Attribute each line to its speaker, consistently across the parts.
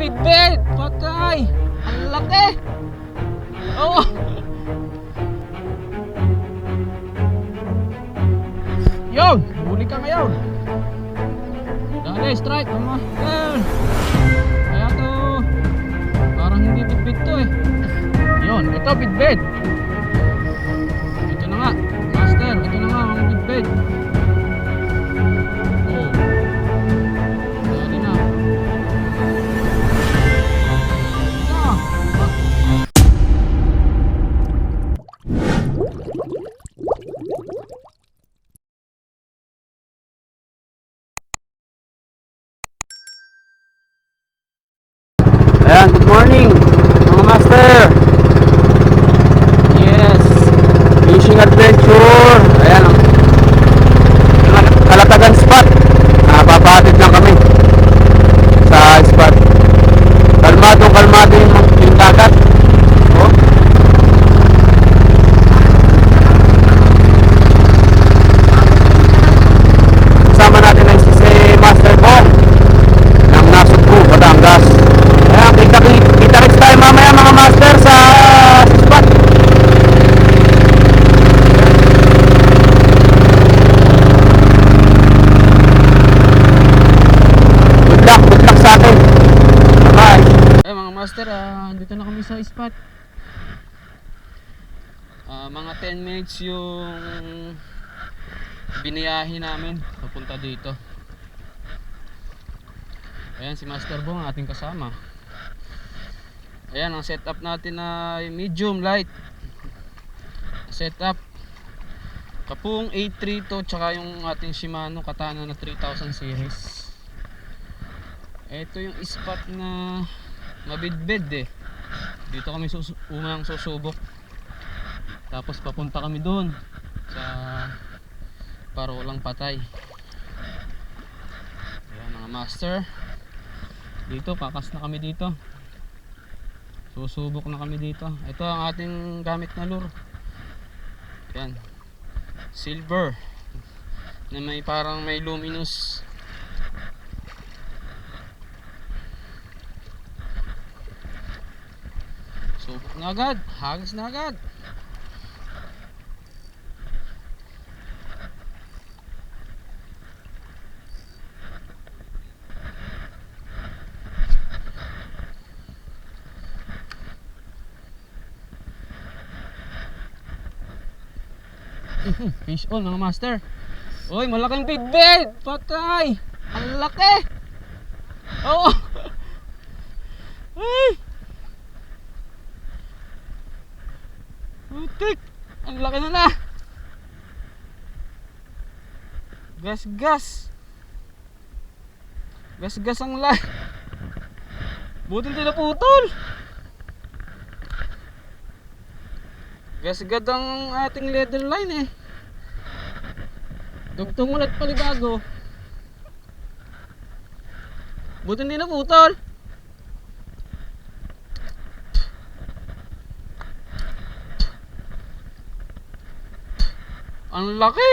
Speaker 1: bitbit! Patay! Ang laki! Oo! Yun! Huli ka ngayon! Dali, strike! Master! Kaya to! Parang hindi bitbit to eh. Yun, ito bitbit! Ito na nga, master! Ito na nga mga bitbit! Oh! Dali na!
Speaker 2: Ayan, good morning mga master. Yes, fishing adventure. Ayan, Kalatagan spot. Papahatid lang kami sa spot. Kalmado yung dagat. Oh. Kasama natin ang si Master Bong ng Nasugbu, Batangas. Kita next tayo mamaya mga master sa spot. Good luck sa atin. Bye.
Speaker 1: Mga master, dito na kami sa spot. Mga 10 minutes yung biniyahe namin papunta dito. Ayan si Master Bong, ang ating kasama. Ayan, ang setup natin ay medium light setup. Kapung 832 tsaka yung ating Shimano Katana na 3000 series. Ito yung spot na mabidbid eh. Dito kami unang susubok. Tapos papunta kami doon sa Parolang Patay. Ayan mga master. Dito, kakas na kami dito. Susubok na kami dito. Ito ang ating gamit na lure. Ayan. Silver. Na may parang may luminous. Subok na agad. Hagis na agad. Fish on mga master. Uy, malaking bitbit. Patay. Ang laki. Oo. Ay. Utik. Ang laki na. Gas. Gas ang laki. Buti hindi naputol. Gasgad ang ating leather line eh. Dugtong ulit palibago. Buti hindi naputol. Ang laki.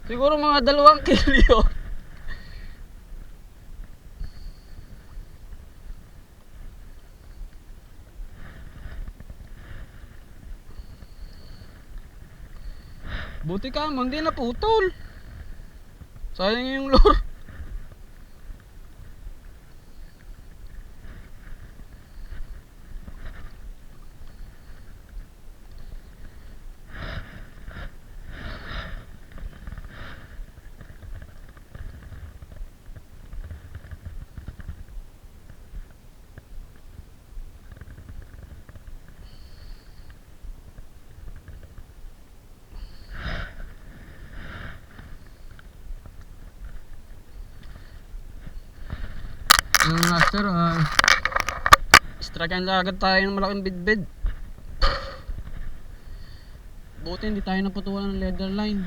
Speaker 1: Siguro mga 2 kilo. Buti ka mang di naputol. Sayang yung lure. Master, strike na agad tayo ng malaking bitbit. Buti hindi tayo naputulan ng leather line.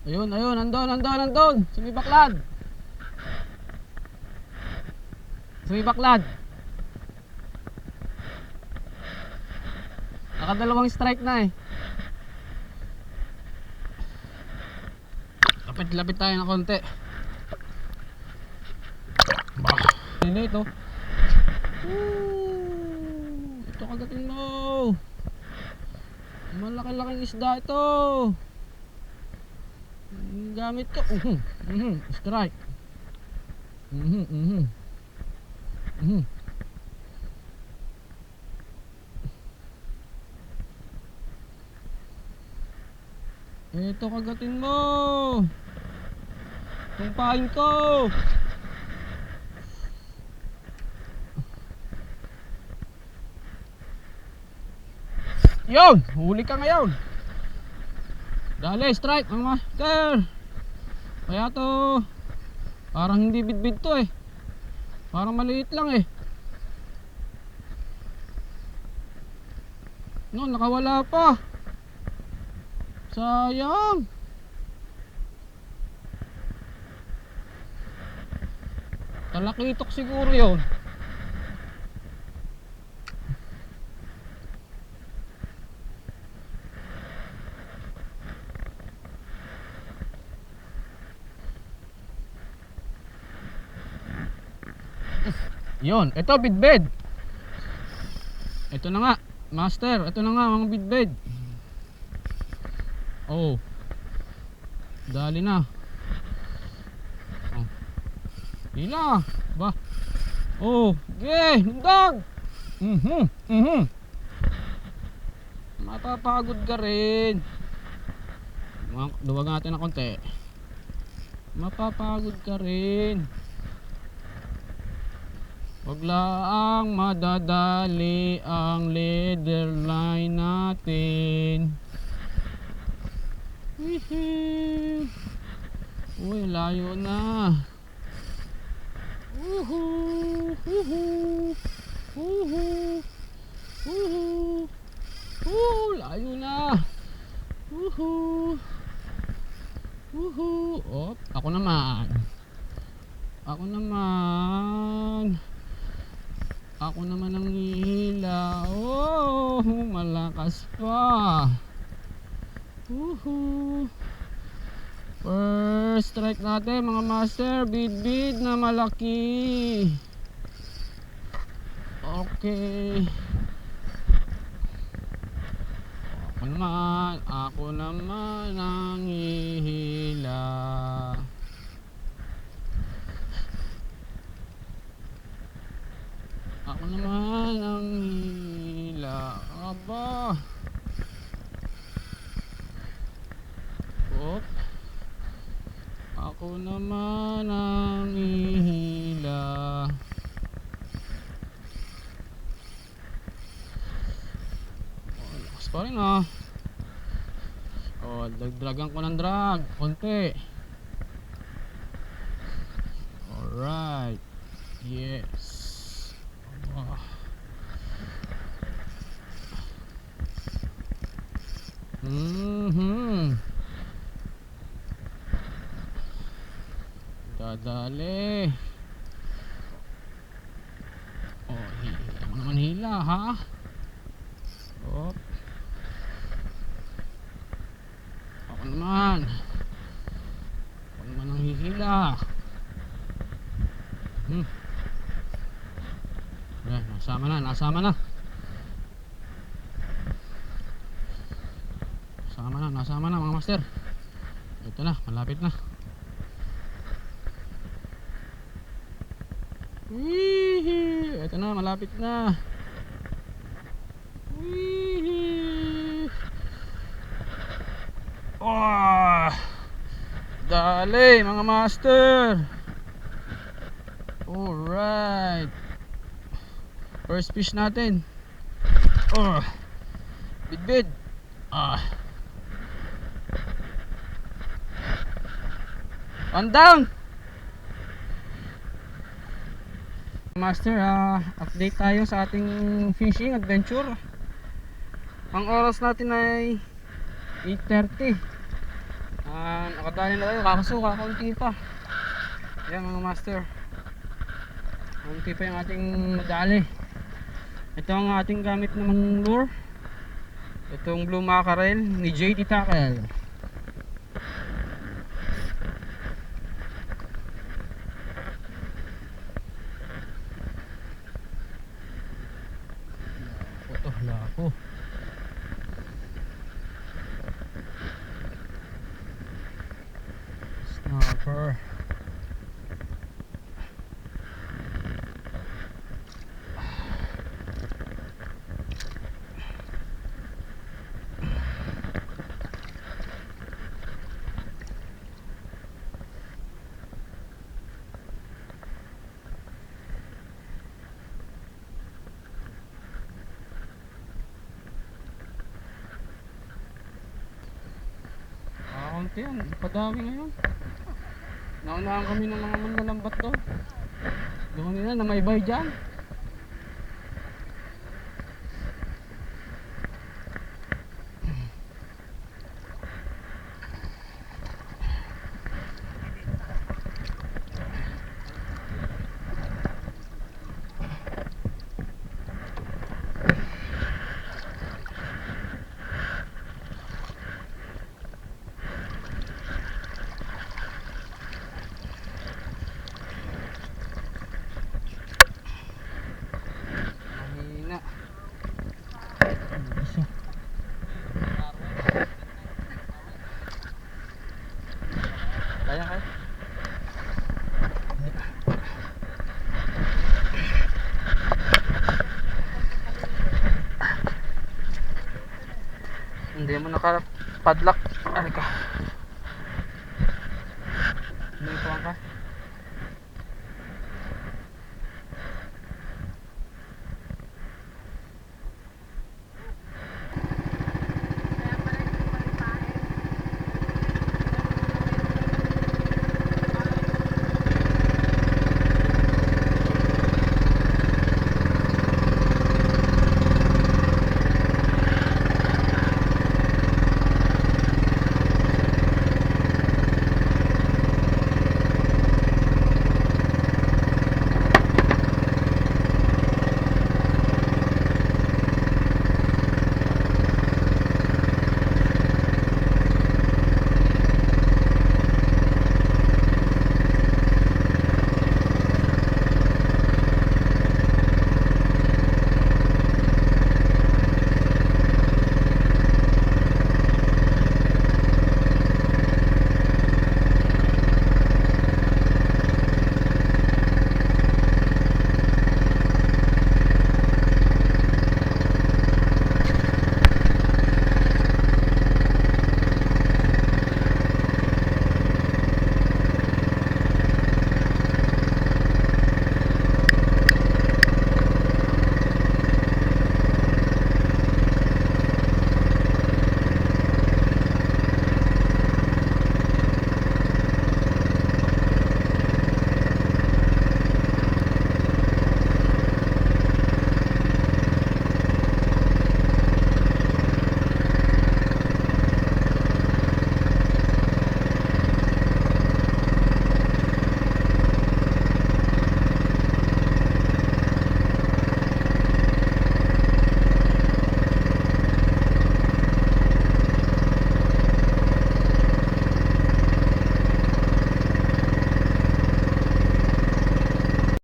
Speaker 1: Ayun, andon. Sumibaklad. Nakadalawang strike na eh. Lapit-lapit tayo ng konti. Bah, hindi ito. Ito kagatin mo. Malaki-laking isda ito. Gamit ko. Strike. Ito kagatin mo. Tumpahin ko. Yun, huli ka ngayon. Dali, strike mga master. Kaya to, parang hindi bidbid to eh. Parang maliit lang eh. No, nakawala pa. Sayang. Talakitok siguro yun. Yun, ito bidbid. Ito na nga, master. Ito na nga mga bidbid. Oh. Dali na. Oh. Hila. Ba. Oh, ge, nundag. Mapapagod ka rin. Duwag natin na konti. Mapapagod ka rin. Wag lang madadali ang leader line natin. Uy, layo na. Layo na. Op, ako naman. Ako naman ang hihila. Oh, malakas pa. First strike natin mga master. Bid na malaki. Okay. Ako naman ang hihila. Ako naman ang hila. Aba. Op. Ako naman ang hihila. Oh, lakas pa rin ah. Oh, dagdagan ko ng drag. Konti. Alright. Yes. Dadali. Oh, hila mo naman hila ha. Oh. Ako naman ang hihila. Yan, nasama na. Nasama na mga master. Ito na, malapit na. Ito na, malapit na. Oh, dali mga master. Alright. First fish natin. Oh, bid. One down. Master, update tayo sa ating fishing adventure. Ang oras natin ay 8:30. Nakadali na tayo, kakaunti pa. Ayan mga master, kaunti pa yung ating nadali. Ito ang ating gamit namang lure. Itong blue mackerel ni JT Tackle. Lako. Snapper. Kaunti yan, padami ngayon. Naunahan kami ng mga manlalambat doon. Doon nila na may bay dyan. Mahina. Isa. Kaya kaya. Hindi mo nakapadlock. Ano ka? Hindi ko ka.